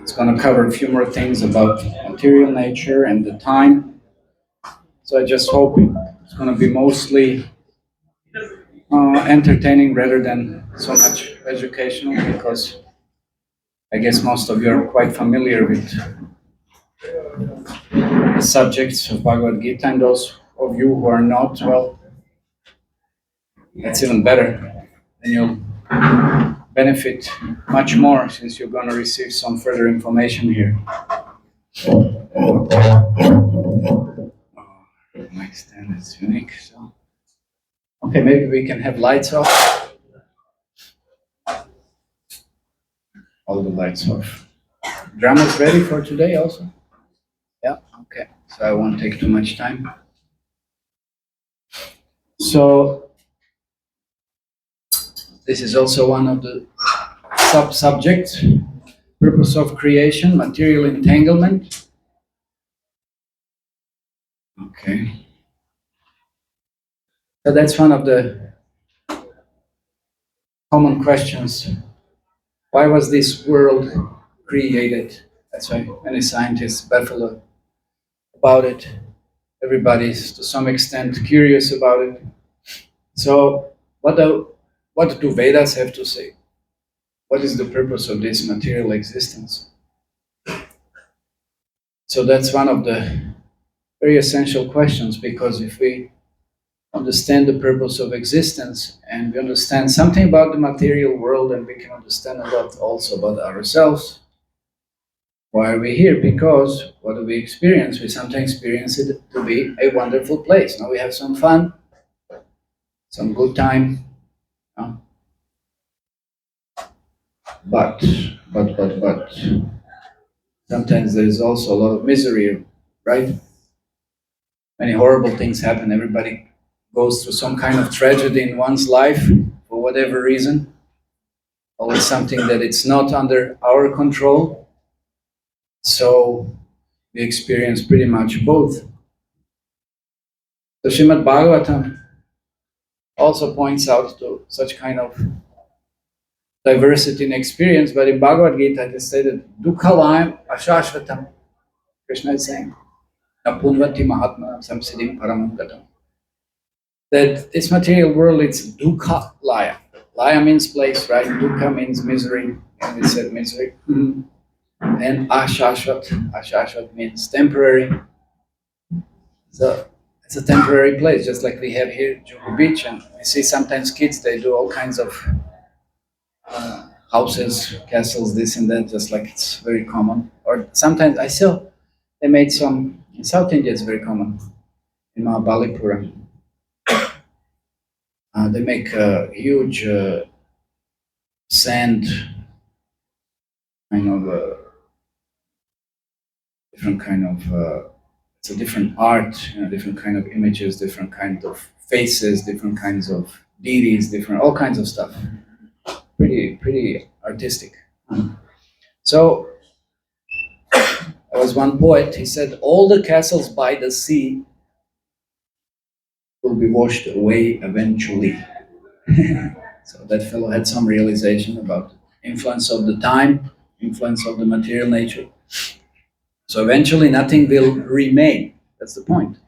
It's going to cover a few more things about material nature and the time. So I just hope it's going to be mostly entertaining rather than so much educational, because I guess most of you are quite familiar with the subjects of Bhagavad Gita, and those of you who are not, well, that's even better. Then you'll benefit much more since you're going to receive some further information here. My stand is unique, so okay, maybe we can have lights off. All the lights off. Drama's ready for today also? Yeah, okay. So I won't take too much time. So this is also one of the sub-subjects. Purpose of creation, material entanglement. Okay. So that's one of the common questions. Why was this world created? That's why many scientists baffle about it. Everybody's to some extent curious about it. So what do Vedas have to say? What is the purpose of this material existence? So that's one of the very essential questions, because if we understand the purpose of existence and we understand something about the material world, and we can understand a lot also about ourselves. Why are we here? Because what do we experience? We sometimes experience it to be a wonderful place. Now we have some fun, some good time. But sometimes there is also a lot of misery, right? Many horrible things happen. Everybody goes through some kind of tragedy in one's life for whatever reason. Always something that it's not under our control. So we experience pretty much both. So Srimad Bhagavatam also points out to such kind of diversity in experience, but in Bhagavad Gita it is stated, Dukhalayam ashashvatam. Krishna is saying, Napunvati Mahatma Samsiddhim Paramam Gatam. That this material world, it's dukkha laya. Laya means place, right? Dukkha means misery, and we said misery. And ashashvat means temporary. So it's a temporary place, just like we have here Juhu beach, and we see sometimes kids, they do all kinds of houses, castles, this and that, just like it's very common. Or sometimes I saw they made some, in South India it's very common, in Mahabalipuram. They make a huge sand kind of different kind of it's a different art, different kind of images, different kind of faces, different kinds of deities, different all kinds of stuff. Pretty artistic. So there was one poet. He said, "All the castles by the sea will be washed away eventually." So that fellow had some realization about the influence of the time, influence of the material nature. So eventually nothing will remain. That's the point.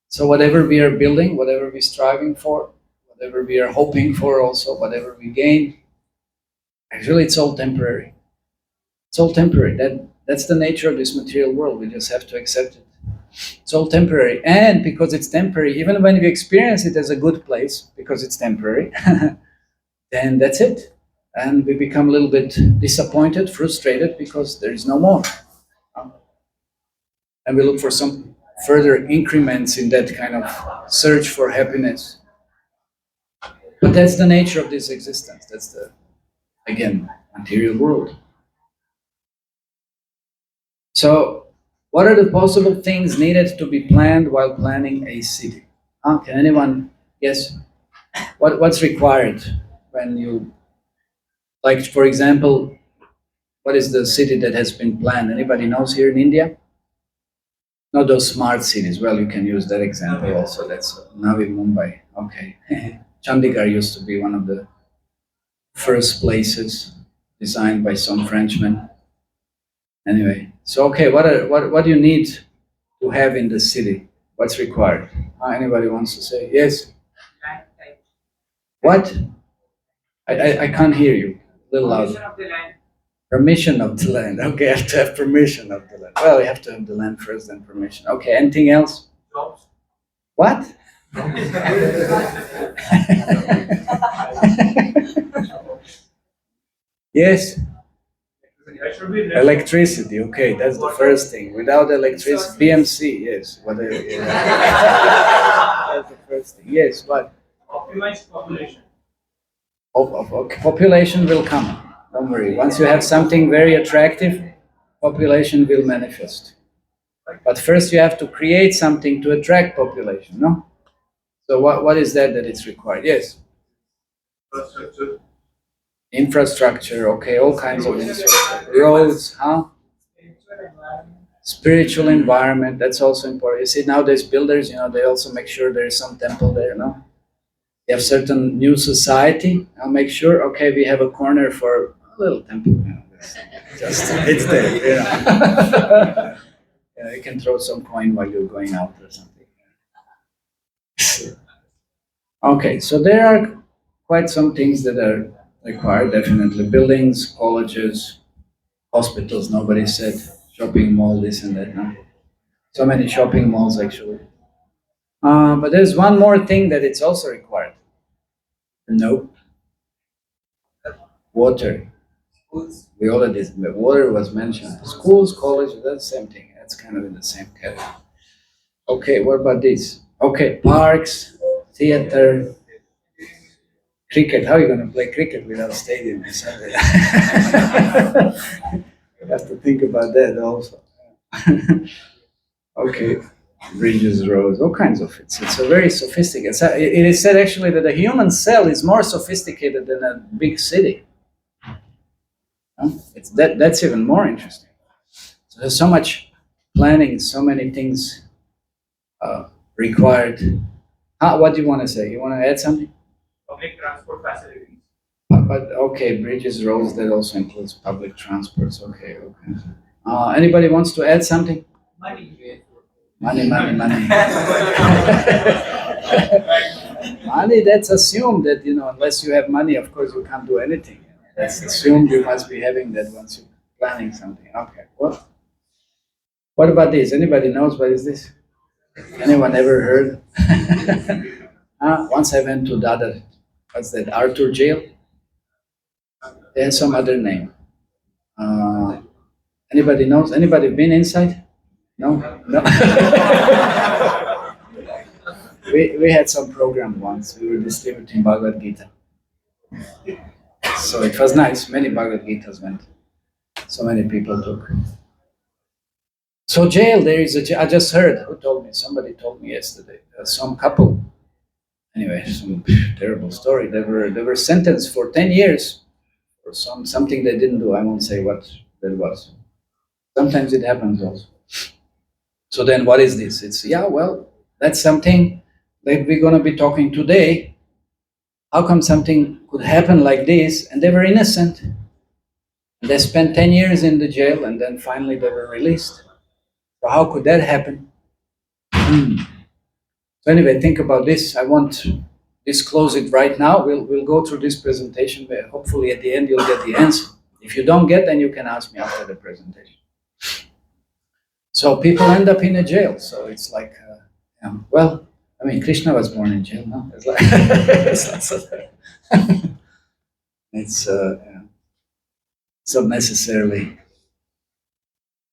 So whatever we are building, whatever we're striving for, whatever we are hoping for also, whatever we gain, actually it's all temporary. It's all temporary. That's the nature of this material world. We just have to accept it. It's all temporary. And because it's temporary, even when we experience it as a good place, because it's temporary, then that's it. And we become a little bit disappointed, frustrated, because there is no more. And we look for some further increments in that kind of search for happiness. But that's the nature of this existence. That's the, again, material world. So, what are the possible things needed to be planned while planning a city? Can anyone guess what's required when you, like, for example, what is the city that has been planned? Anybody knows here in India? Not those smart cities. Well, you can use that example also. That's Navi Mumbai. Okay. Chandigarh used to be one of the first places designed by some Frenchmen. Anyway, so okay, what do you need to have in the city? What's required? Anybody wants to say? Yes? What? I can't hear you. A little louder. Permission of the land. Okay, I have to have permission of the land. Well, you have to have the land first, then permission. Okay, anything else? Jobs. What? Yes? Electricity, okay, that's the first thing. Without electricity, BMC, yes. Whatever. That's the first thing. Yes, what? Optimize population. Okay. Population will come. Don't worry. Once you have something very attractive, population will manifest. But first you have to create something to attract population, no? So what is that it's required? Yes? Infrastructure. Infrastructure, okay, all kinds of infrastructure. Roads, huh? Spiritual environment, that's also important. You see, nowadays builders, they also make sure there is some temple there, no? You have certain new society, I'll make sure, okay, we have a corner for a little temple, just it's there, you can throw some coin while you're going out or something. Okay, so there are quite some things that are required, definitely. Buildings, colleges, hospitals, nobody said, shopping mall, this and that, no? So many shopping malls, actually. But there's one more thing that it's also required. No. Water. We already, water was mentioned. Schools, colleges, that's the same thing. That's kind of in the same category. Okay, what about this? Okay, parks, theater, cricket. How are you going to play cricket without a stadium? You have to think about that also. Okay, bridges, roads, all kinds of it. It's a very sophisticated. It is said actually that a human cell is more sophisticated than a big city. That's even more interesting. So there's so much planning, so many things required. What do you want to say? You want to add something? Public transport facilities. But okay, bridges, roads, that also includes public transports. Okay. Anybody wants to add something? Money. Money. Money, that's assumed that, unless you have money, of course, you can't do anything. That's assumed you must be having that once you're planning something. Okay, what about this? Anybody knows what is this? Anyone ever heard? Once I went to the other, what's that, Arthur jail? There's some other name. Anybody knows? Anybody been inside? No? We had some program once. We were distributing Bhagavad Gita. So it was nice. Many Bhagavad Gitas went. So many people took. So jail, there is a jail. I just heard. Who told me? Somebody told me yesterday. Some couple. Anyway, some terrible story. They were sentenced for 10 years for something they didn't do. I won't say what that was. Sometimes it happens also. So then what is this? It's, that's something that we're going to be talking today. How come something could happen like this? And they were innocent. And they spent 10 years in the jail and then finally they were released. So how could that happen? So anyway, think about this. I won't disclose it right now. We'll go through this presentation, but hopefully at the end you'll get the answer. If you don't get, then you can ask me after the presentation. So people end up in a jail. So it's like, Krishna was born in jail, no? It's like, it's not necessarily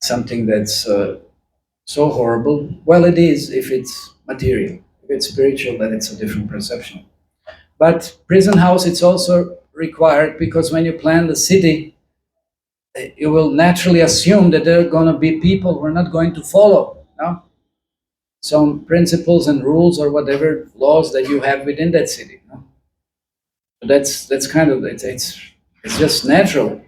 something that's so horrible. Well, it is if it's material. If it's spiritual, then it's a different perception. But prison house, it's also required because when you plan the city, you will naturally assume that there are going to be people who are not going to follow, no? Some principles and rules or whatever laws that you have within that city, no? That's kind of, it's just natural.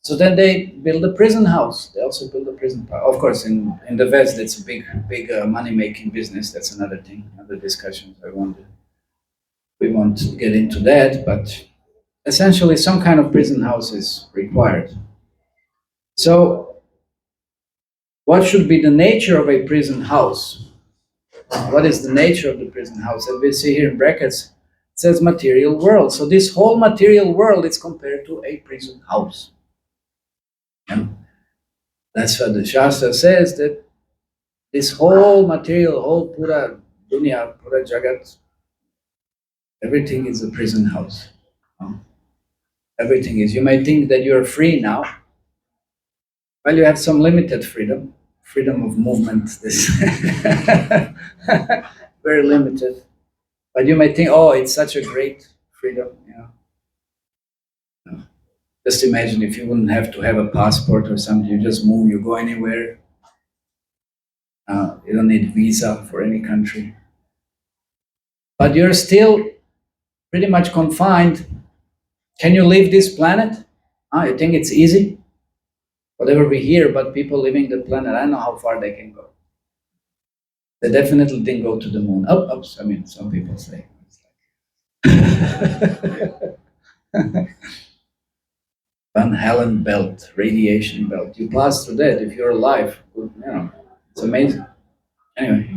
So then they build a prison house. They also build a prison house. Of course, in the West, it's a big money-making business. That's another thing, another discussion. We won't get into that, but essentially some kind of prison house is required. So what should be the nature of a prison house? What is the nature of the prison house? And we see here in brackets, it says material world. So this whole material world is compared to a prison house. Yeah. That's what the Shastra says, that this whole material, whole pura dunya, pura jagat, everything is a prison house. Everything is. You may think that you're free now. Well, you have some limited freedom of movement, this very limited. But you might think, oh, it's such a great freedom, Just imagine if you wouldn't have to have a passport or something, you just move, you go anywhere. You don't need visa for any country. But you're still pretty much confined. Can you leave this planet? You think it's easy? Whatever we hear about people leaving the planet, I don't know how far they can go. They definitely didn't go to the moon. I mean, some people say. Van Allen belt, radiation belt. You pass through that if you're alive. It's amazing. Anyway,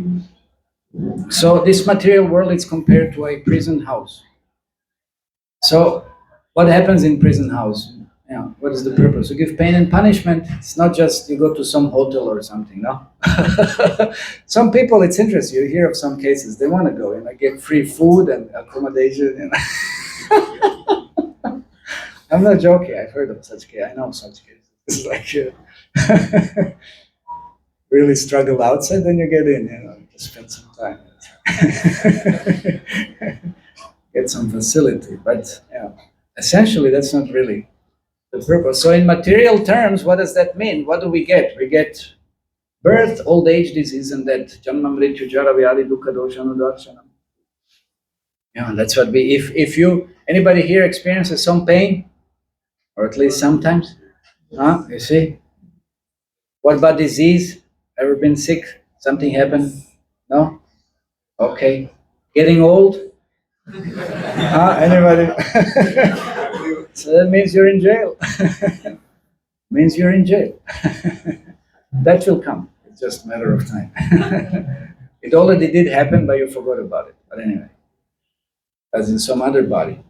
so this material world is compared to a prison house. So, what happens in prison house? What is the purpose? To give pain and punishment. It's not just you go to some hotel or something, no? Some people, it's interesting, you hear of some cases, they want to go and get free food and accommodation. I'm not joking, I've heard of such cases, I know such cases. It's like really struggle outside, then you get in, just spend some time. Get some facility, but essentially that's not really the purpose. So in material terms, what does that mean? What do we get? We get birth, old age, disease, and death. Janma, mrityu, jara, vyadi, dukkha, dosha, anudarshanam. That's what we, if you, anybody here experiences some pain, or at least sometimes, you see? What about disease? Ever been sick? Something happened? No? Okay. Getting old? Anybody? So that means you're in jail. Means you're in jail. That will come. It's just a matter of time. It already did happen, but you forgot about it. But anyway, as in some other body.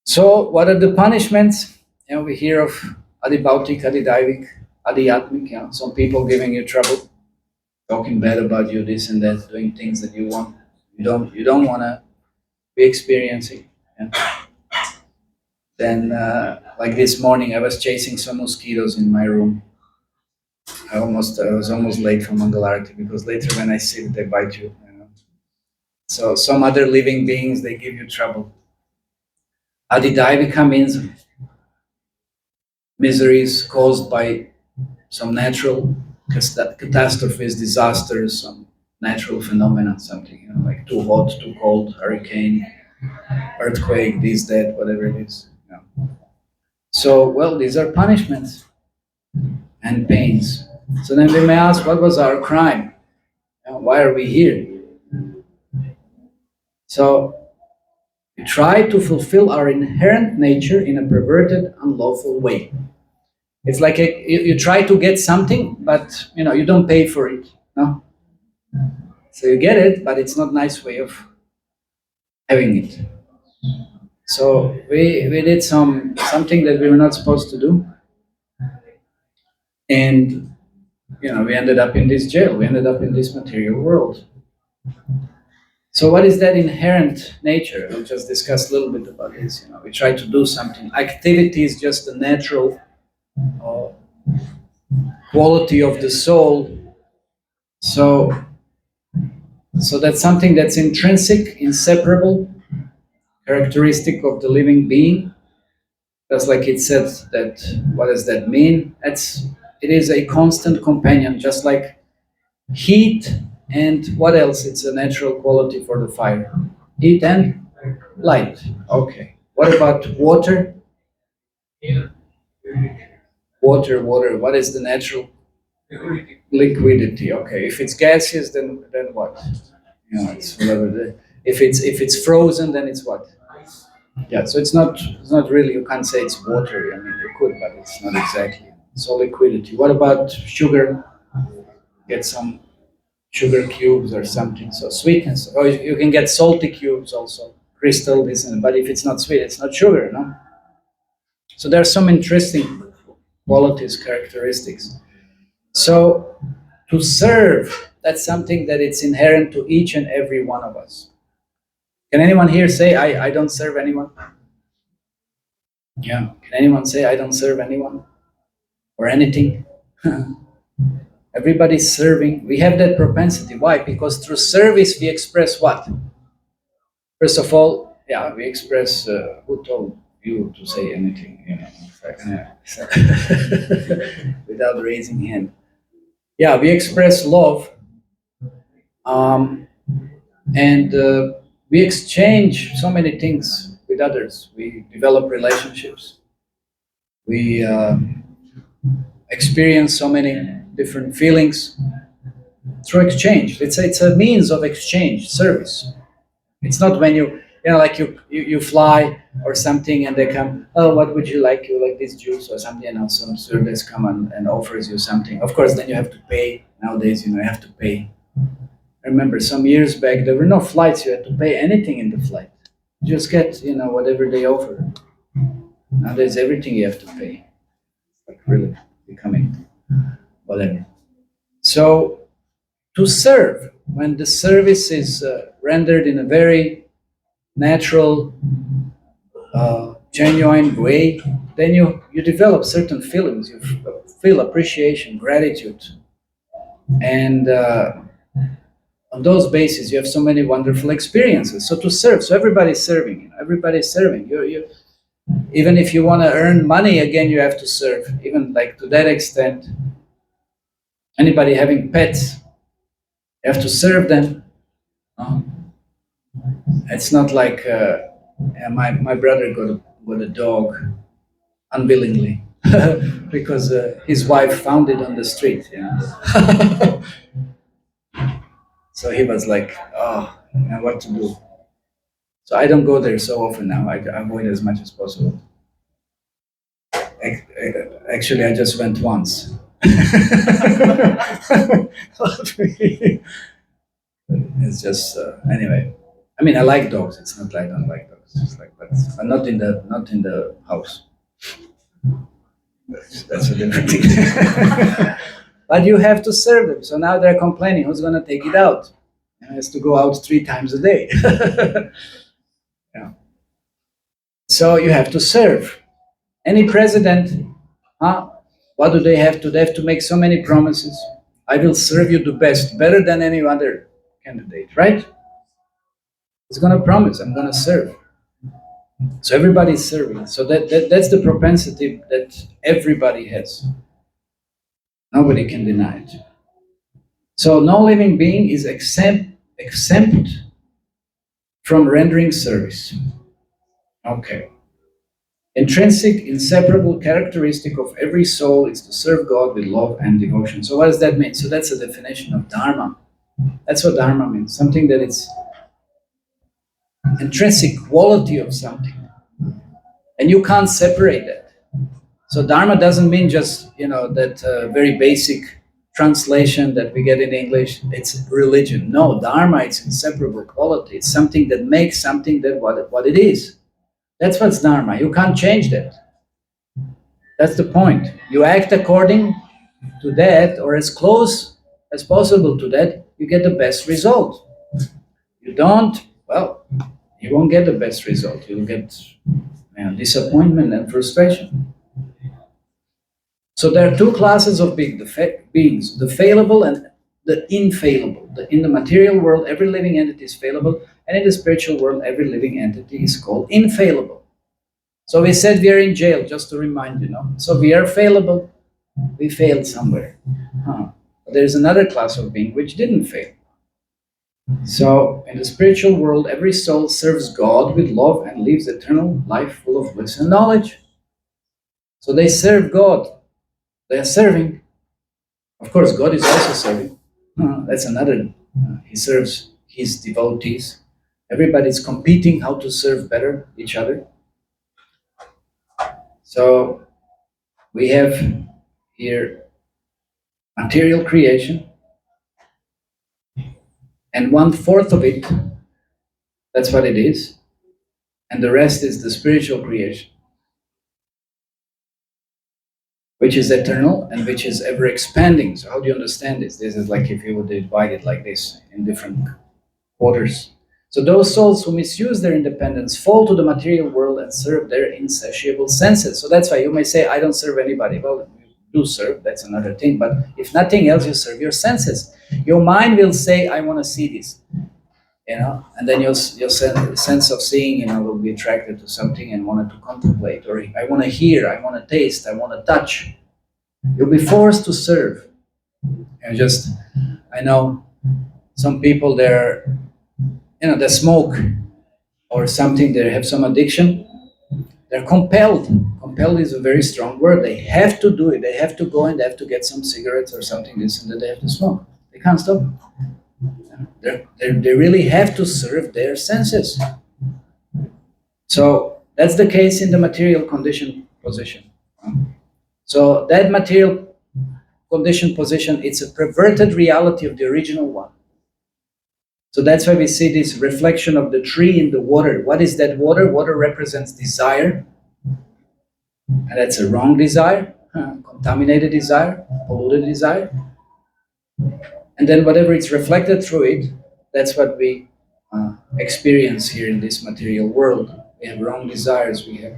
So what are the punishments? We hear of adibhautik, adidaivik, adhyatmik. Some people giving you trouble, talking bad about you, this and that, doing things that you don't want to be experiencing. Then, like this morning, I was chasing some mosquitoes in my room. I was almost late for Mangalarati because later when I sit, they bite you. So some other living beings, they give you trouble. Adidaivika means miseries caused by some natural catastrophes, disasters, some natural phenomena, something, like too hot, too cold, hurricane, earthquake, this, that, whatever it is. So, well, these are punishments and pains. So then we may ask, what was our crime? Why are we here? So, we try to fulfill our inherent nature in a perverted, unlawful way. It's like you try to get something, but you don't pay for it. No? So you get it, but it's not a nice way of having it. So we did something that we were not supposed to do, and we ended up in this jail. We ended up in this material world. So what is that inherent nature? We'll just discuss a little bit about this. We try to do something. Activity is just a natural quality of the soul. So that's something that's intrinsic, inseparable, characteristic of the living being. Just like it says that, what does that mean? It is a constant companion, just like heat and what else? It's a natural quality for the fire. Heat and light. Okay. What about water? Water. What is the natural? Liquidity. Okay. If it's gaseous, then what? It's whatever. If it's frozen, then it's what? Yeah. So it's not really. You can't say it's water. I mean, you could, but it's not exactly. So liquidity. What about sugar? Get some sugar cubes or something. So sweetness. Or you can get salty cubes also. Crystal, this and but if it's not sweet, it's not sugar, no? So there are some interesting qualities, characteristics. So to serve, that's something that it's inherent to each and every one of us. Can anyone here say, I don't serve anyone? Yeah. Can anyone say, I don't serve anyone? Or anything? Everybody's serving. We have that propensity. Why? Because through service we express what? First of all, yeah, we express, who told you to say anything, you know, without raising hand. Yeah, we express love, and we exchange so many things with others. We develop relationships. We experience so many different feelings through exchange. It's a means of exchange, service. It's not when you know, like you fly or something and they come, oh, what would you like? You like this juice or something, and some service come and offers you something. Of course, then you have to pay. Nowadays, you know, you have to pay. I remember some years back, there were no flights. You had to pay anything in the flight. You just get, you know, whatever they offer. Nowadays, everything you have to pay. Like really becoming whatever. So to serve, when the service is rendered in a very natural, genuine way, then you develop certain feelings. You feel appreciation, gratitude, and on those bases, you have so many wonderful experiences. So to serve, so everybody's serving. You know, everybody's serving. You even if you want to earn money, again, you have to serve. Even like to that extent, anybody having pets, you have to serve them. It's not like my brother got a dog unwillingly because his wife found it on the street. You know? So he was like, oh, and what to do? So I don't go there so often now. I avoid as much as possible. Actually, I just went once. It's just anyway. I mean, I like dogs. It's not like I don't like dogs. It's like, but not in the house. That's a different thing. But you have to serve them. So now they're complaining. Who's going to take it out? It has to go out 3 times a day. Yeah. So you have to serve. Any president, what do they have to? They have to make so many promises. I will serve you the best, better than any other candidate, right? He's going to promise, I'm going to serve. So everybody's serving. So that's the propensity that everybody has. Nobody can deny it. So no living being is exempt from rendering service. Okay. Intrinsic, inseparable characteristic of every soul is to serve God with love and devotion. So what does that mean? So that's a definition of dharma. That's what dharma means. Something that it's intrinsic quality of something. And you can't separate that. So dharma doesn't mean just, that very basic translation that we get in English, it's religion. No, dharma, it's inseparable quality. It's something that makes something that what it is. That's what's dharma. You can't change that. That's the point. You act according to that, or as close as possible to that, you get the best result. You don't, well, you won't get the best result. You'll get disappointment and frustration. So there are 2 classes of beings, the fallible and the infallible. In the material world, every living entity is fallible, and in the spiritual world, every living entity is called infallible. So we said we are in jail, just to remind you, So we are fallible. We failed somewhere. There's another class of being which didn't fail. So in the spiritual world, every soul serves God with love and lives eternal life full of bliss and knowledge. So they serve God. They are serving. Of course, God is also serving. That's another. He serves his devotees. Everybody's competing how to serve better each other. So we have here material creation, and 1/4 of it, that's what it is, and the rest is the spiritual creation, which is eternal and which is ever expanding. So how do you understand this? This is like if you would divide it like this in different quarters. So those souls who misuse their independence fall to the material world and serve their insatiable senses. So that's why you may say, I don't serve anybody. Well, you do serve, that's another thing. But if nothing else, you serve your senses. Your mind will say, I want to see this. And then your sense of seeing, will be attracted to something and want to contemplate. Or I want to hear, I want to taste, I want to touch. You'll be forced to serve. I know some people, they smoke or something, they have some addiction, they're compelled. Compelled is a very strong word. They have to do it. They have to go and they have to get some cigarettes or something, this and that, they have to smoke. They can't stop. They really have to serve their senses. So that's the case in the material condition position. So that material condition position, it's a perverted reality of the original one. So that's why we see this reflection of the tree in the water. What is that water? Water represents desire. And that's a wrong desire, contaminated desire, polluted desire. And then whatever it's reflected through it, that's what we experience here in this material world. We have wrong desires, we have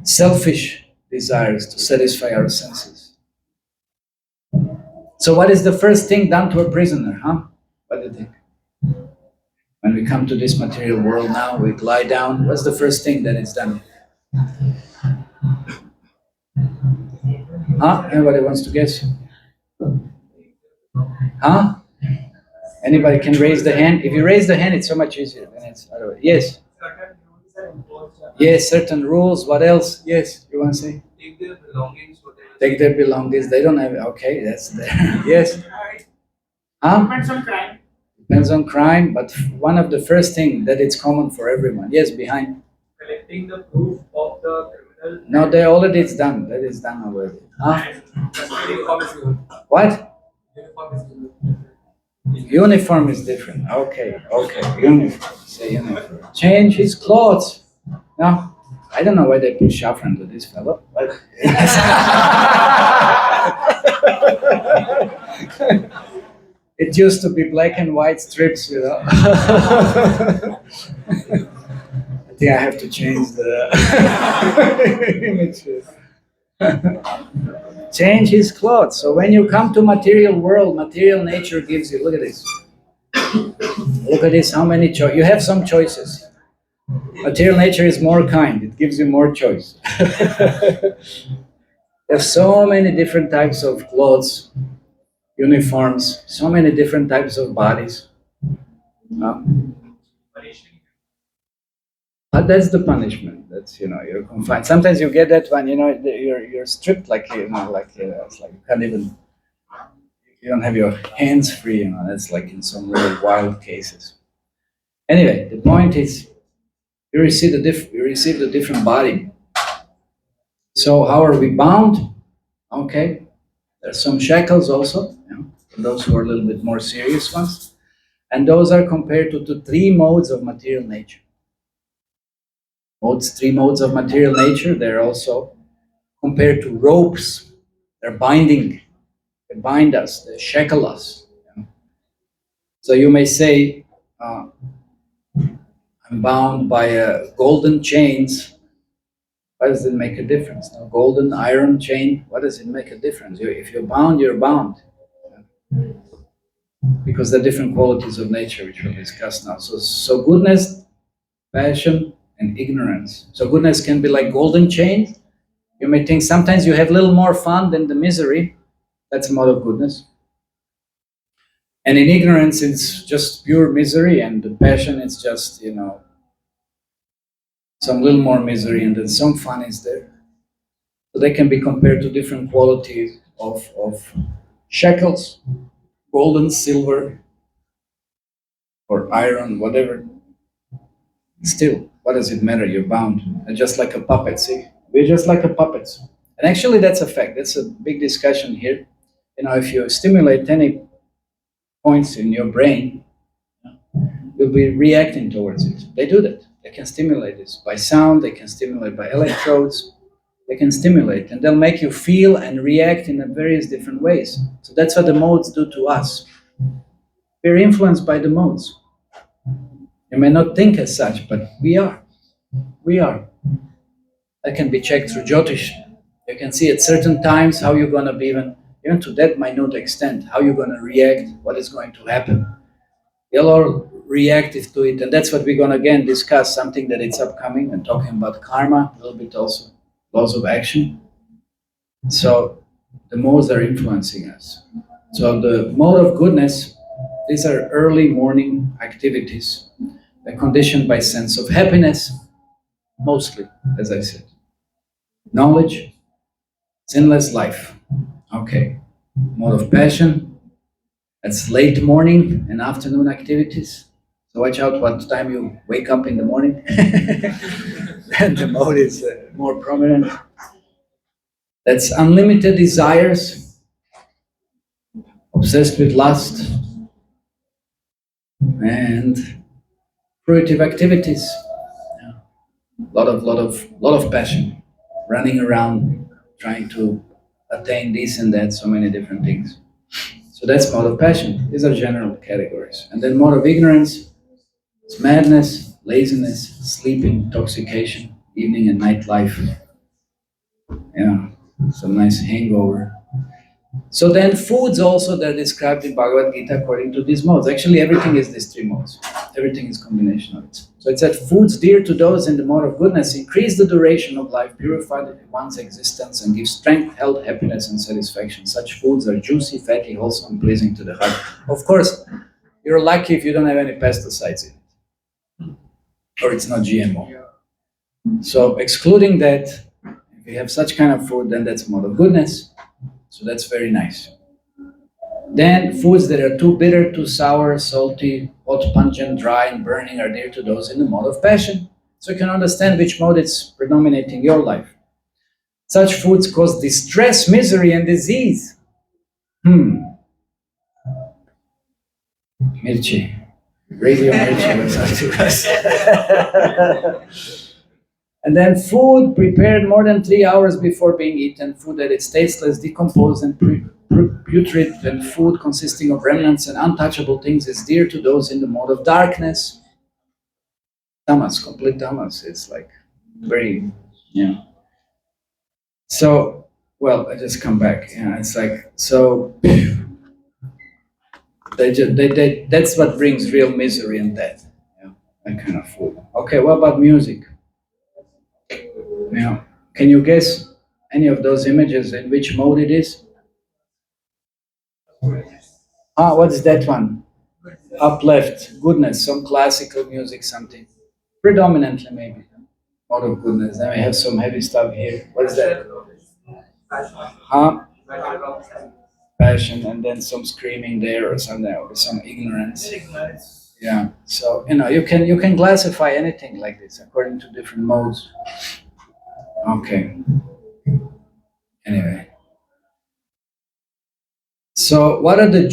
selfish desires to satisfy our senses. So what is the first thing done to a prisoner, What do you think? When we come to this material world now, we lie down, what's the first thing that is done? Anybody wants to guess? Anybody can raise the hand. If you raise the hand, it's so much easier than it's otherwise. Yes. Yes, certain rules. What else? Yes, you want to say? Take their belongings. Take their belongings. They don't have. Okay, that's there. Yes. Depends on crime. Depends on crime, but one of the first thing that it's common for everyone. Yes, behind. Collecting the proof of the criminal. No, they already. It's done. That is done already. What? Uniform is different. Okay. Uniform. Say uniform. Change his clothes. No, I don't know why they put saffron to this fellow. But it used to be black and white strips, I think I have to change the images. Change his clothes. So when you come to material world, material nature gives you, look at this. Look at this, how many choices. You have some choices. Material nature is more kind. It gives you more choice. There's so many different types of clothes, uniforms, so many different types of bodies. But that's the punishment. That's, you're confined. Sometimes you get that when, you're stripped, like, it's like you can't even, you don't have your hands free, that's like in some really wild cases. Anyway, the point is, you receive the different body. So how are we bound? Okay, there's some shackles also, for those who are a little bit more serious ones. And those are compared to 3 modes of material nature. 3 modes of material nature, they're also compared to ropes. They're binding. They bind us, they shackle us. So you may say, I'm bound by golden chains. Why does it make a difference? Now, golden iron chain, what does it make a difference? If you're bound, you're bound. Because there are different qualities of nature, which we'll discuss now. So goodness, passion, and ignorance. So goodness can be like golden chains. You may think sometimes you have a little more fun than the misery. That's a mode of goodness. And in ignorance, it's just pure misery, and the passion is just, some little more misery, and then some fun is there. So they can be compared to different qualities of shackles, golden, silver, or iron, whatever. Still, what does it matter? You're bound. And just like a puppet, see? We're just like a puppet. And actually that's a fact. That's a big discussion here. If you stimulate any points in your brain, you'll be reacting towards it. They do that. They can stimulate this by sound, they can stimulate by electrodes, they can stimulate, and they'll make you feel and react in various different ways. So that's what the modes do to us. We're influenced by the modes. You may not think as such, but we are. We are. That can be checked through Jyotish. You can see at certain times how you're going to be, even to that minute extent, how you're going to react, what is going to happen. You'll all reactive to it, and that's what we're going to again discuss, something that it's upcoming, and talking about karma, a little bit also, laws of action. So the modes are influencing us. So the mode of goodness, these are early morning activities. They're conditioned by sense of happiness, mostly, as I said. Knowledge, sinless life. Okay. Mode of passion, that's late morning and afternoon activities. So watch out what time you wake up in the morning. And the mode is more prominent. That's unlimited desires, obsessed with lust, and fruitive activities. Yeah. Lot of passion, running around trying to attain this and that, so many different things. So that's mode of passion. These are general categories. And then mode of ignorance, it's madness, laziness, sleeping, intoxication, evening and night life. Yeah, some nice hangover. So then foods also, they're described in Bhagavad Gita according to these modes. Actually, everything is these three modes. Everything is combination of it. So it said, foods dear to those in the mode of goodness increase the duration of life, purify one's existence, and give strength, health, happiness, and satisfaction. Such foods are juicy, fatty, wholesome, and pleasing to the heart. Of course, you're lucky if you don't have any pesticides in it, or it's not GMO. So excluding that, if you have such kind of food, then that's mode of goodness. So that's very nice. Then foods that are too bitter, too sour, salty, hot, pungent, dry, and burning are dear to those in the mode of passion. So you can understand which mode is predominating your life. Such foods cause distress, misery, and disease. Mirchi. Radio Mirchi was up to us. And then food prepared more than 3 hours before being eaten, food that is tasteless, decomposed, and putrid, and food consisting of remnants and untouchable things is dear to those in the mode of darkness. Tamas, complete tamas. It's like very, yeah. So, well, I just come back. Yeah, it's like, so that's what brings real misery and death. Yeah, that kind of food. Okay, what about music? Yeah. Can you guess any of those images in which mode it is? What's that one? Up left, goodness, some classical music, something. Predominantly maybe. Mode of goodness. Then we have some heavy stuff here. What's that? Passion, and then some screaming there or something, or some ignorance. Yeah. So you can classify anything like this according to different modes. Okay. Anyway. So what are the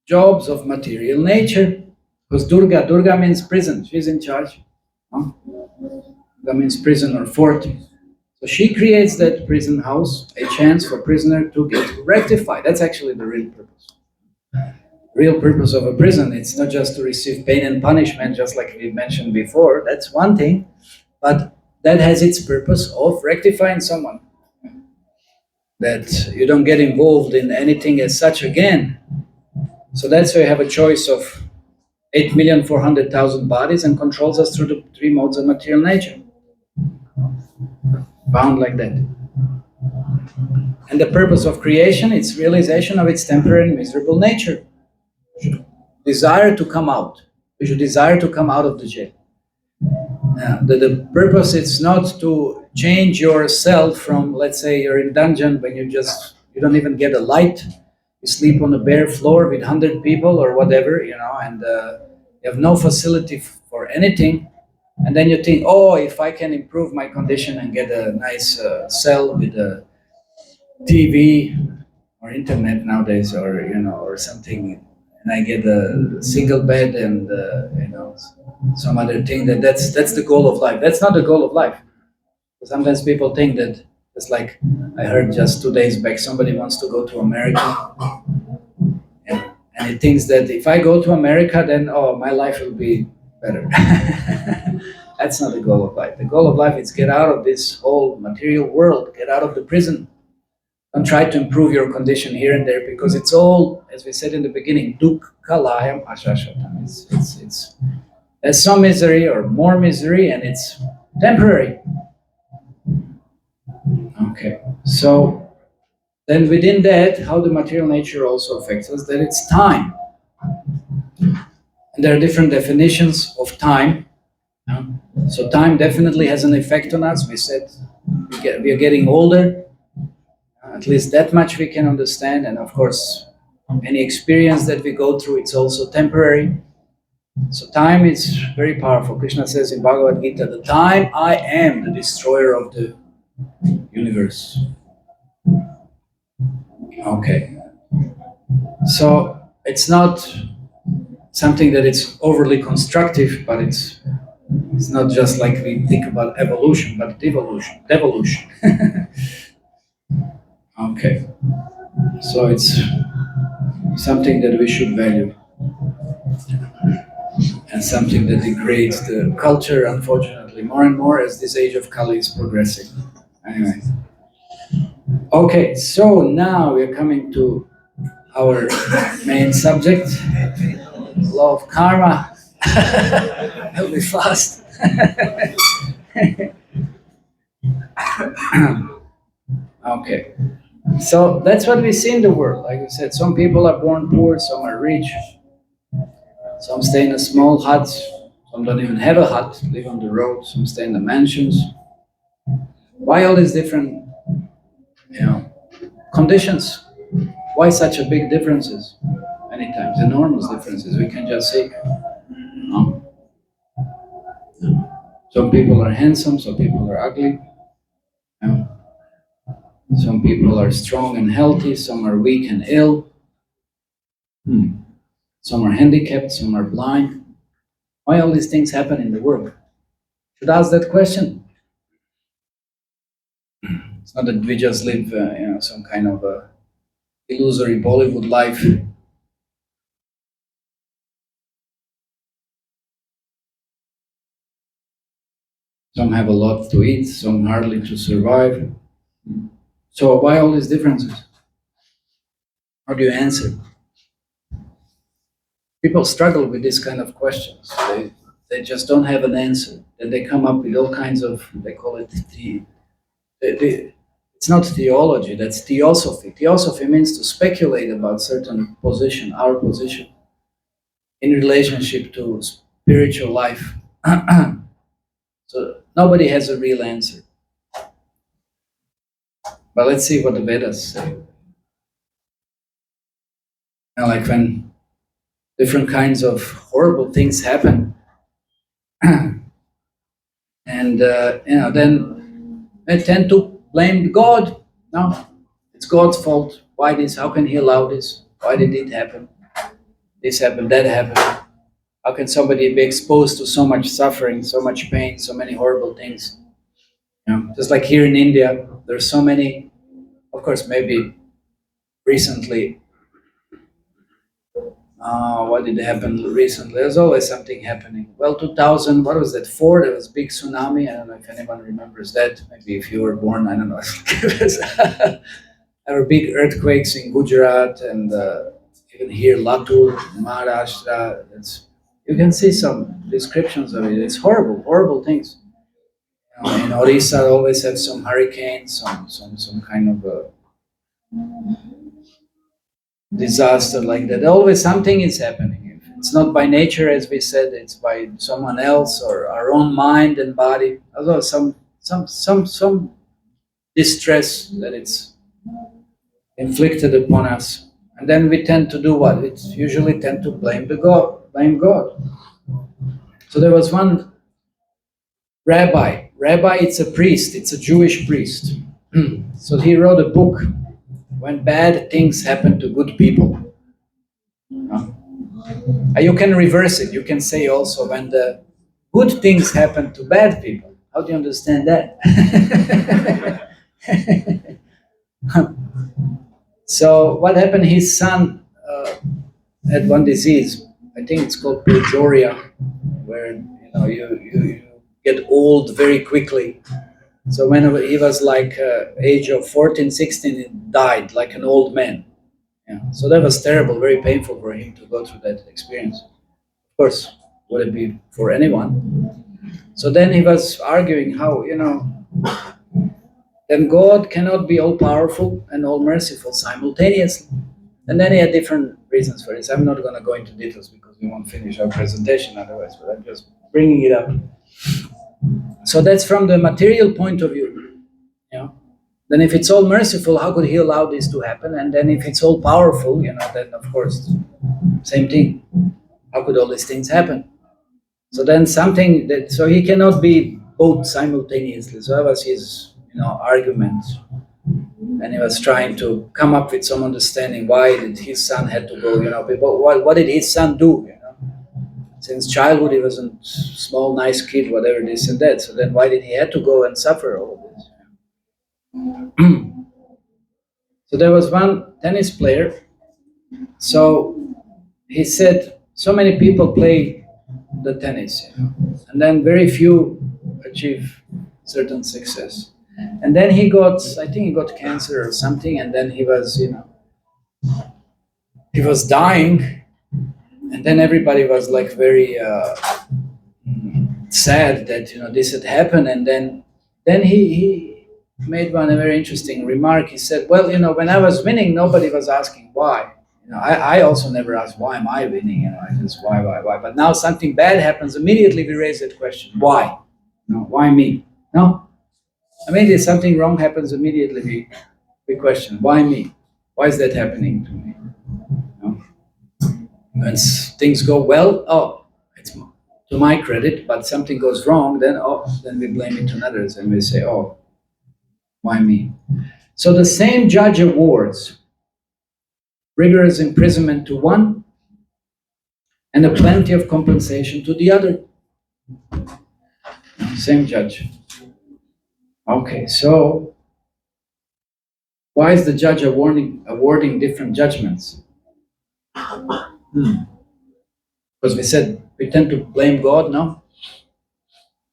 jobs of material nature? Because Durga means prison. She's in charge. Huh? Durga means prison or fort. So she creates that prison house, a chance for prisoner to get rectified. That's actually the real purpose. Real purpose of a prison, it's not just to receive pain and punishment, just like we mentioned before. That's one thing. But that has its purpose of rectifying someone. That you don't get involved in anything as such again. So that's why you have a choice of 8,400,000 bodies and controls us through the three modes of material nature. Bound like that. And the purpose of creation, it's realization of its temporary and miserable nature. We should desire to come out. We should desire to come out of the jail. The purpose is not to change yourself from, let's say you're in dungeon when you don't even get a light, you sleep on a bare floor with 100 people or whatever, and you have no facility for anything, And then you think, oh, if I can improve my condition and get a nice cell with a TV or internet nowadays, or or something, and I get a single bed and some other thing, that's the goal of life. That's not the goal of life. Sometimes people think that it's like, I heard just 2 days back, somebody wants to go to America, and he thinks that if I go to America, then my life will be better. That's not the goal of life. The goal of life is get out of this whole material world, get out of the prison. Don't try to improve your condition here and there, because it's all, as we said in the beginning, dukkha layam ashashatam. It's there's some misery or more misery, and it's temporary. Okay, so then within that, how the material nature also affects us, that it's time. And there are different definitions of time. So time definitely has an effect on us. We said we are getting older. At least that much we can understand. And of course, any experience that we go through, it's also temporary. So time is very powerful. Krishna says in Bhagavad Gita, the time I am the destroyer of the universe. Okay. So it's not something that it's overly constructive, but it's not just like we think about evolution, but devolution. Okay. So it's something that we should value, and something that degrades the culture, unfortunately, more and more as this age of Kali is progressing. Anyway. Okay, so now we're coming to our main subject, law of karma. It'll be fast. Okay, so that's what we see in the world. Like I said, some people are born poor, some are rich, some stay in a small hut, some don't even have a hut, live on the road, some stay in the mansions. Why all these different, conditions? Why such a big differences? Many times enormous differences. We can just say, some people are handsome, some people are ugly. Some people are strong and healthy, some are weak and ill. Some are handicapped, some are blind. Why all these things happen in the world? Should ask that question. It's not that we just live, some kind of a illusory Bollywood life. Some have a lot to eat, some hardly to survive. So why all these differences? How do you answer? People struggle with this kind of questions. They just don't have an answer. And they come up with all kinds of, they call it it's not theology, that's theosophy. Theosophy means to speculate about certain position, our position, in relationship to spiritual life. So nobody has a real answer. But let's see what the Vedas say. Like when different kinds of horrible things happen, and then they tend to blame God. No, it's God's fault. Why this? How can He allow this? Why did it happen? This happened, that happened. How can somebody be exposed to so much suffering, so much pain, so many horrible things? Just like here in India, there's so many. Of course, maybe recently. What did happen recently? There's always something happening. Well, 2000, what was that, 4? There was a big tsunami. I don't know if anyone remembers that. Maybe if you were born, I don't know. There were big earthquakes in Gujarat and even here, Latur, Maharashtra. You can see some descriptions of it. It's horrible, horrible things. In Orissa, always have some hurricanes, some kind of disaster like that. Always something is happening. It's not by nature, as we said, it's by someone else or our own mind and body. Although some distress that it's inflicted upon us. And then we tend to do what? We usually tend to blame God. So there was one Rabbi. Rabbi, it's a priest, it's a Jewish priest. So he wrote a book, When Bad Things Happen to Good People. You can reverse it. You can say also, when the good things happen to bad people. How do you understand that? So what happened? His son had one disease. I think it's called progeria, where you get old very quickly. So when he was like age of 14, 16, he died like an old man. Yeah. So that was terrible, very painful for him to go through that experience. Of course, would it be for anyone? So then he was arguing how, then God cannot be all powerful and all merciful simultaneously. And then he had different reasons for this. I'm not going to go into details because we won't finish our presentation otherwise, but I'm just bringing it up. So that's from the material point of view. Then if it's all merciful, how could he allow this to happen? And then if it's all powerful, then of course, same thing. How could all these things happen? So then so he cannot be both simultaneously. So that was his, argument. And he was trying to come up with some understanding why did his son had to go, what did his son do, Since childhood he was a small, nice kid, whatever this and that. So then why did he have to go and suffer all of this? So there was one tennis player. So he said, so many people play the tennis, and then very few achieve certain success. And then he got cancer or something, and then he was dying, and then everybody was like very sad that this had happened. And then he made a very interesting remark. He said, well, when I was winning, nobody was asking why. I also never asked, why am I winning? I just, why? But now something bad happens, immediately we raise that question. Why? Why me? No? Immediately something wrong happens, immediately we question, why me? Why is that happening to me? When things go well, it's to my credit, but something goes wrong, then we blame it on others and we say, why me? So the same judge awards rigorous imprisonment to one and a plenty of compensation to the other. Same judge. Okay, so why is the judge awarding different judgments? Because we said we tend to blame God, no?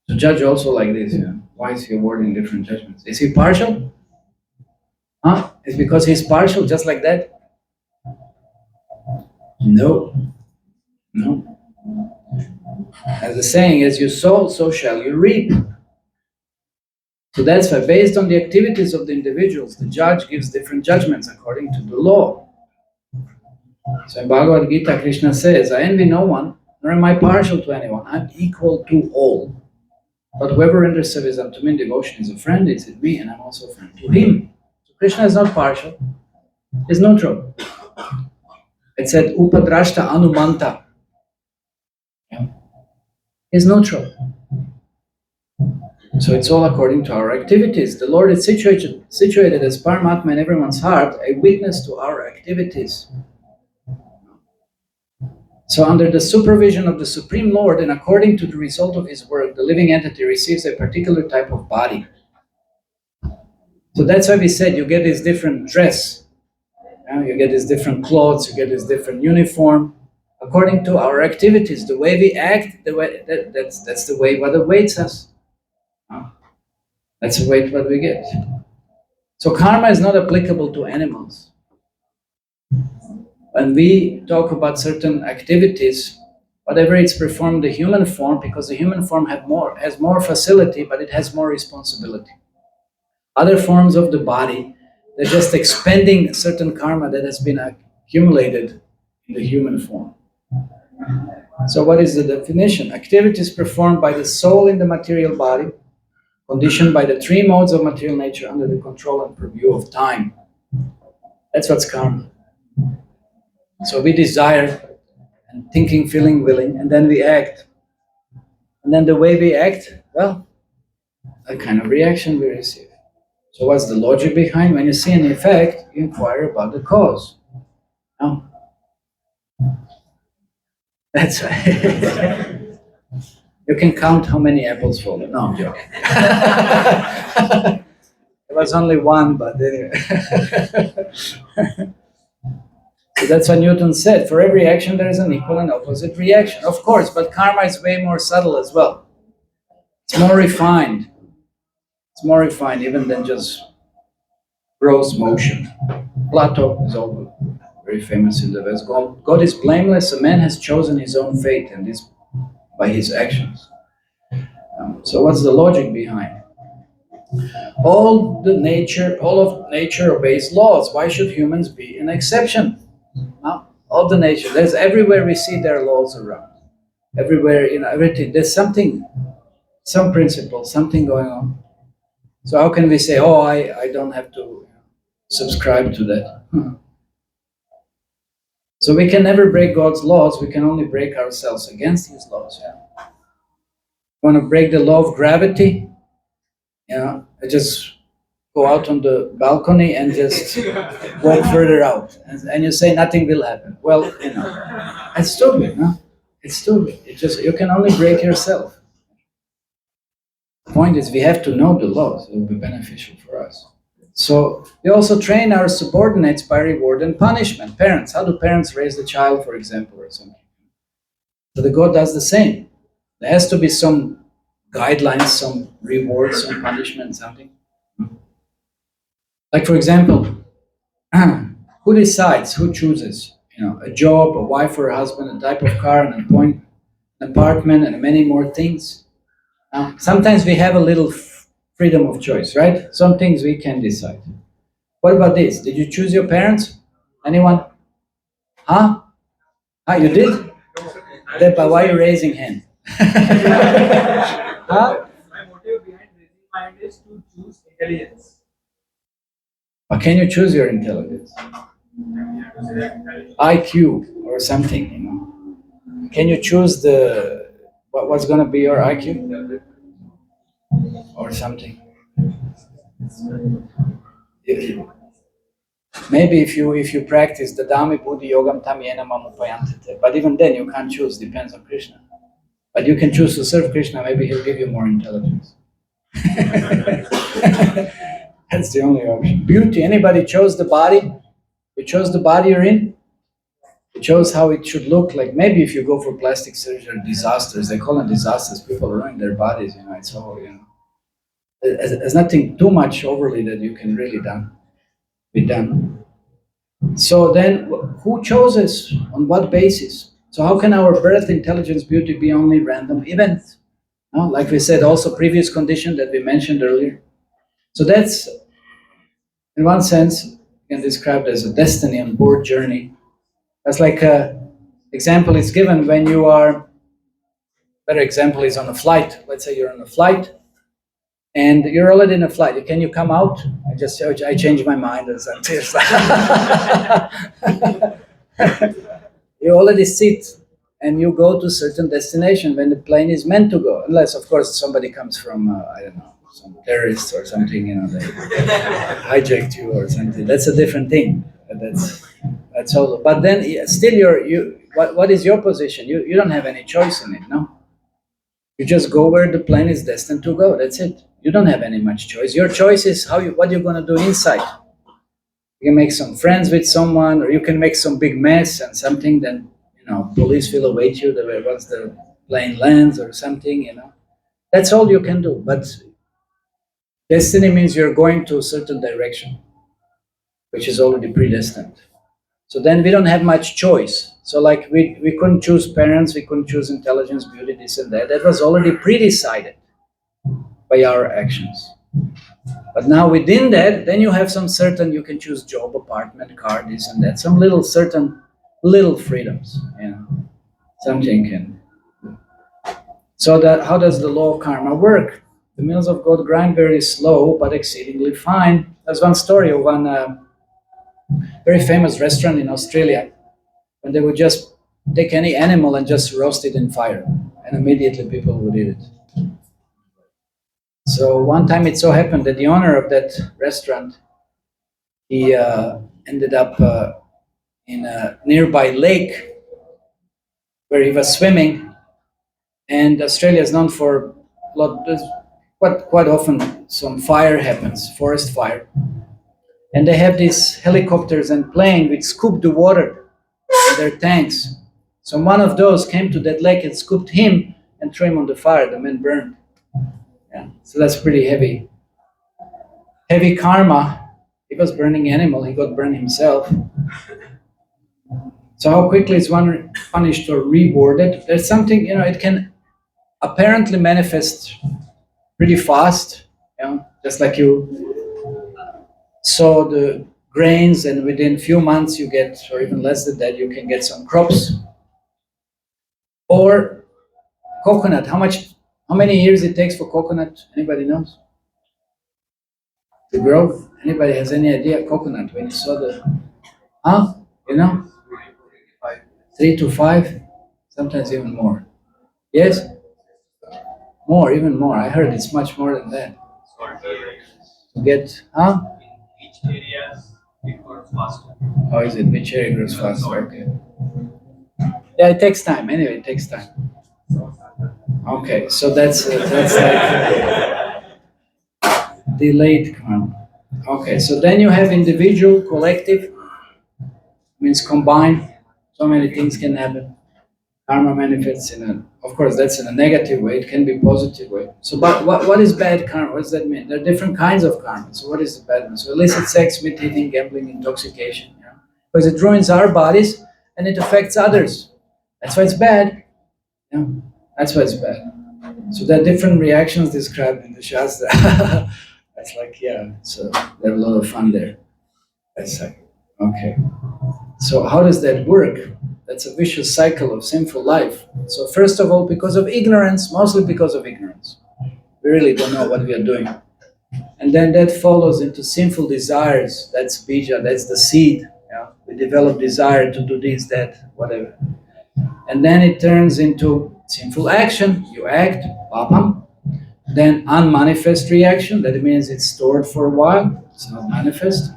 The judge also like this, Why is he awarding different judgments? Is he partial? Is because he's partial just like that? No. As the saying, as you sow, so shall you reap. So that's why, based on the activities of the individuals, the judge gives different judgments according to the law. So in Bhagavad Gita, Krishna says, I envy no one, nor am I partial to anyone. I'm equal to all. But whoever renders service unto me in devotion is a friend, it's in me, and I'm also a friend to him. So Krishna is not partial, he's neutral. It said, Upadrashta Anumanta. He's neutral. So it's all according to our activities. The Lord is situated as Paramatma in everyone's heart, a witness to our activities. So under the supervision of the Supreme Lord and according to the result of his work, the living entity receives a particular type of body. So that's why we said you get this different dress, you get these different clothes, you get this different uniform, according to our activities. The way we act, that's the way what awaits us. That's the way what we get. So karma is not applicable to animals. When we talk about certain activities, whatever it's performed the human form, because the human form has more facility, but it has more responsibility. Other forms of the body, they're just expending certain karma that has been accumulated in the human form. So what is the definition? Activities performed by the soul in the material body, conditioned by the three modes of material nature under the control and purview of time. That's what's karma. So we desire, and thinking, feeling, willing, and then we act. And then the way we act, well, a kind of reaction we receive. So what's the logic behind? When you see an effect, you inquire about the cause. No? That's right. You can count how many apples fall. No, I'm joking. There was only one, but anyway. So that's what Newton said. For every action, there is an equal and opposite reaction. Of course, but karma is way more subtle as well. It's more refined. It's more refined even than just gross motion. Plato is also very famous in the West. God is blameless. A man has chosen his own fate, and this by his actions. So what's the logic behind? All of nature obeys laws. Why should humans be an exception? No? All the nature. There's everywhere we see there are laws around. Everywhere, everything. There's something, some principle, something going on. So how can we say, oh, I don't have to subscribe to that? So we can never break God's laws. We can only break ourselves against His laws. Yeah. Want to break the law of gravity? Just go out on the balcony and just walk further out, and you say nothing will happen. Well, it's stupid, no? It's stupid. You can only break yourself. The point is, we have to know the laws. It will be beneficial for us. So we also train our subordinates by reward and punishment. Parents, how do parents raise the child, for example, or something? So the God does the same. There has to be some guidelines, some rewards, some punishment, something. Like, for example, who decides, who chooses, a job, a wife or a husband, a type of car, an apartment, and many more things. Sometimes we have a little freedom of choice, right? Some things we can decide. What about this? Did you choose your parents? Anyone? Huh? You did? Then why are you raising hand? Huh? My motive behind raising my hand is to choose intelligence. Or can you choose your intelligence? IQ or something, Can you choose what's going to be your IQ? Or something? Maybe if you practice the Dhammi Buddhi Yogam Tam Yena Mamupayantite, but even then you can't choose, depends on Krishna. But you can choose to serve Krishna, maybe he'll give you more intelligence. That's the only option. Beauty, anybody chose the body? You chose the body you're in? You chose how it should look like. Maybe if you go for plastic surgery, disasters, they call them disasters, people ruin their bodies, it's all, There's nothing too much overly that you can really be done. So then, who chooses? On what basis? So how can our birth, intelligence, beauty be only random events? No? Like we said, also previous condition that we mentioned earlier. So that's, in one sense, described as a destiny on board journey. That's like an example is given when you are, better example is on a flight. Let's say you're on a flight and you're already in a flight. Can you come out? I changed my mind or something. You already sit and you go to a certain destination when the plane is meant to go. Unless, of course, somebody comes from, I don't know, some terrorists or something, they hijacked you or something. That's a different thing. That's all. But then still, what is your position? You don't have any choice in it, no? You just go where the plane is destined to go. That's it. You don't have any much choice. Your choice is what you're going to do inside. You can make some friends with someone, or you can make some big mess and something. Then police will await you once the plane lands or something. That's all you can do. But destiny means you're going to a certain direction, which is already predestined. So then we don't have much choice. So like we couldn't choose parents, we couldn't choose intelligence, beauty, this and that. That was already pre-decided by our actions. But now within that, then you have some certain, you can choose job, apartment, car, this and that. Some certain little freedoms. Something can. So how does the law of karma work? The mills of God grind very slow, but exceedingly fine. There's one story of one very famous restaurant in Australia, when they would just take any animal and just roast it in fire, and immediately people would eat it. So one time it so happened that the owner of that restaurant, he ended up in a nearby lake where he was swimming. And Australia is known for a lot. Quite often some fire happens, forest fire, and they have these helicopters and planes which scoop the water in their tanks. So one of those came to that lake and scooped him and threw him on the fire. The man burned. Yeah, so that's pretty heavy karma. He was burning animal. He got burned himself. So how quickly is one punished or rewarded? There's something, it can apparently manifest pretty fast, just like you sow the grains and within few months you get, or even less than that, you can get some crops. Or coconut, how many years it takes for coconut? Anybody knows? To grow? Anybody has any idea? Coconut, when you saw the, 3 to 5, sometimes even more. Yes? More, even more. I heard it's much more than that. To get, Which areas it grows faster? Oh, is it? Which area grows faster? Okay. Yeah, it takes time. Anyway, it takes time. Okay, so that's like delayed karma. Okay, so then you have individual, collective, means combined. So many things can happen. Karma manifests of course, that's in a negative way. It can be positive way. So, but what is bad karma? What does that mean? There are different kinds of karma. So, what is the bad one? So, illicit sex, meat eating, gambling, intoxication. Because it ruins our bodies and it affects others. That's why it's bad. That's why it's bad. So, there are different reactions described in the Shastra. That's like, so there's a lot of fun there. That's like, okay. So how does that work? That's a vicious cycle of sinful life. So first of all, because of ignorance, mostly because of ignorance. We really don't know what we are doing. And then that follows into sinful desires. That's bija, that's the seed. We develop desire to do this, that, whatever. And then it turns into sinful action. You act, papam. Then unmanifest reaction, that means it's stored for a while, it's not manifest.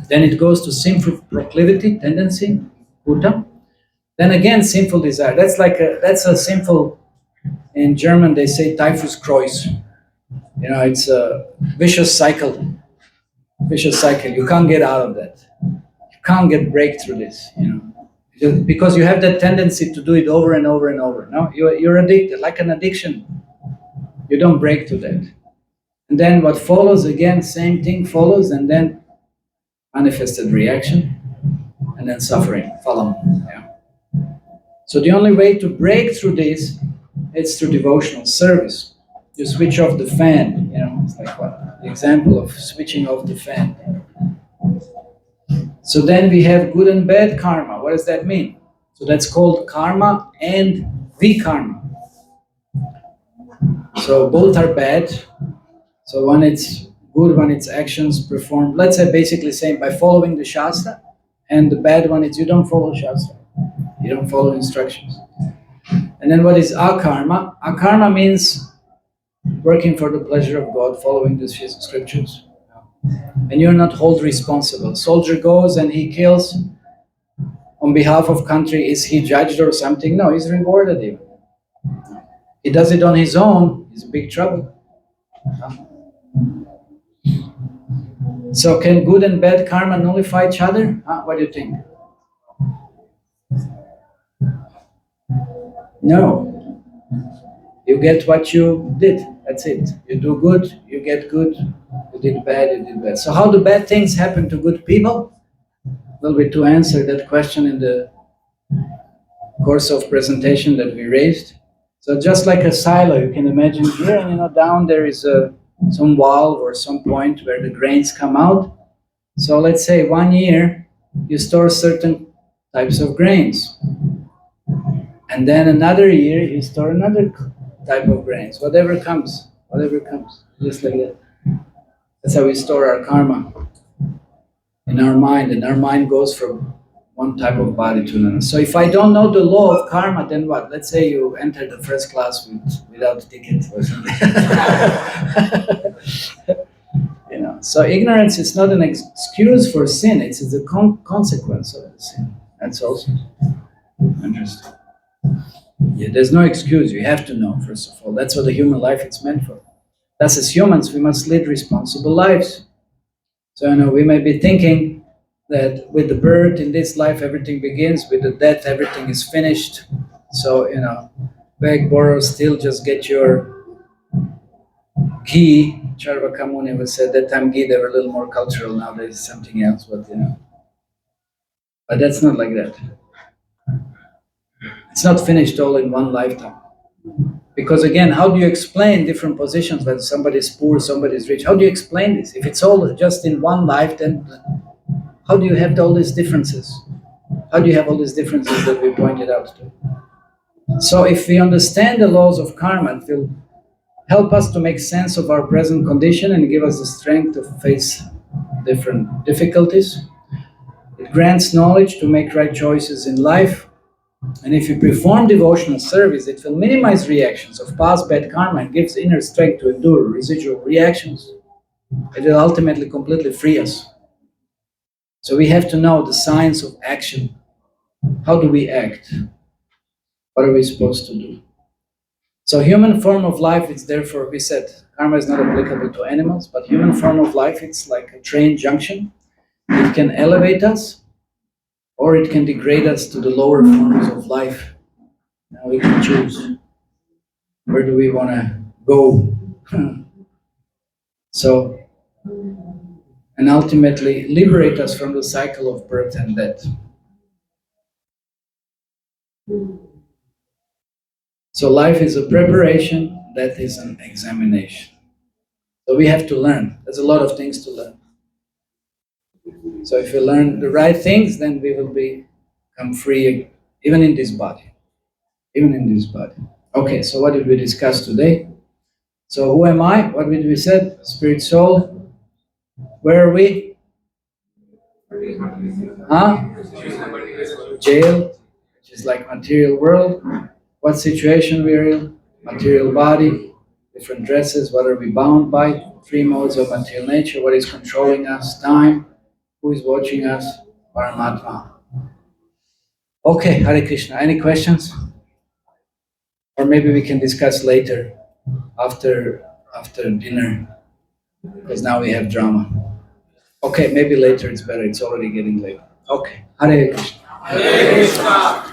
Then it goes to sinful proclivity, tendency, Uta. Then again, sinful desire. That's a sinful, in German they say Teufelskreuz. It's a vicious cycle. Vicious cycle. You can't get out of that. You can't break through this, because you have that tendency to do it over and over and over. No, you're addicted, like an addiction. You don't break to that. And then what follows, again, same thing follows, and then manifested reaction, and then suffering, phalam. So the only way to break through this is through devotional service. You switch off the fan, it's like what? The example of switching off the fan. So then we have good and bad karma. What does that mean? So that's called karma and vikarma. So both are bad. So when it's good, when it's actions performed, let's say basically saying by following the Shastra, and the bad one is you don't follow Shastra. You don't follow instructions. And then what is akarma? Akarma means working for the pleasure of God, following the scriptures. And you're not held responsible. Soldier goes and he kills on behalf of country. Is he judged or something? No, he's rewarded even. He does it on his own, he's in big trouble. So can good and bad karma nullify each other? What do you think? No. You get what you did. That's it. You do good, you get good. You did bad, you did bad. So how do bad things happen to good people? Well, to answer that question in the course of presentation that we raised. So just like a silo, you can imagine here, and down there is some valve or some point where the grains come out. So let's say 1 year you store certain types of grains. And then another year you store another type of grains, whatever comes, just like that. That's how we store our karma in our mind, and our mind goes from one type of body to another. So if I don't know the law of karma, then what? Let's say you enter the first class without a ticket or something. So ignorance is not an excuse for sin, it's the consequence of the sin. That's also interesting. Yeah, there's no excuse, you have to know, first of all. That's what the human life is meant for. Thus, as humans, we must lead responsible lives. So, we may be thinking that with the birth in this life, everything begins, with the death, everything is finished. So, beg, borrow, steal, just get your ghee. Charvaka Muni was said that time ghee, they were a little more cultural, now there's something else, but But that's not like that. It's not finished all in one lifetime. Because again, how do you explain different positions, whether somebody is poor, somebody is rich? How do you explain this? If it's all just in one life, then how do you have all these differences? How do you have all these differences that we pointed out to? So if we understand the laws of karma, it will help us to make sense of our present condition and give us the strength to face different difficulties. It grants knowledge to make right choices in life. And if you perform devotional service, it will minimize reactions of past bad karma and gives inner strength to endure residual reactions. It will ultimately completely free us. So we have to know the science of action. How do we act? What are we supposed to do? So human form of life is therefore, we said, karma is not applicable to animals, but human form of life, it's like a train junction. It can elevate us, or it can degrade us to the lower forms of life. Now we can choose. Where do we want to go? So, and ultimately liberate us from the cycle of birth and death. So life is a preparation, death is an examination. So we have to learn. There's a lot of things to learn. So if we learn the right things, then we will become free, even in this body. Even in this body. Okay, so what did we discuss today? So who am I? What did we said? Spirit, soul. Where are we? Jail, which is like material world. What situation we are in? Material body. Different dresses. What are we bound by? Three modes of material nature. What is controlling us? Time. Who is watching us? Paramatma. Okay, Hare Krishna. Any questions? Or maybe we can discuss later, after dinner, because now we have drama. Okay, maybe later it's better. It's already getting late. Okay, Hare Krishna. Hare Krishna.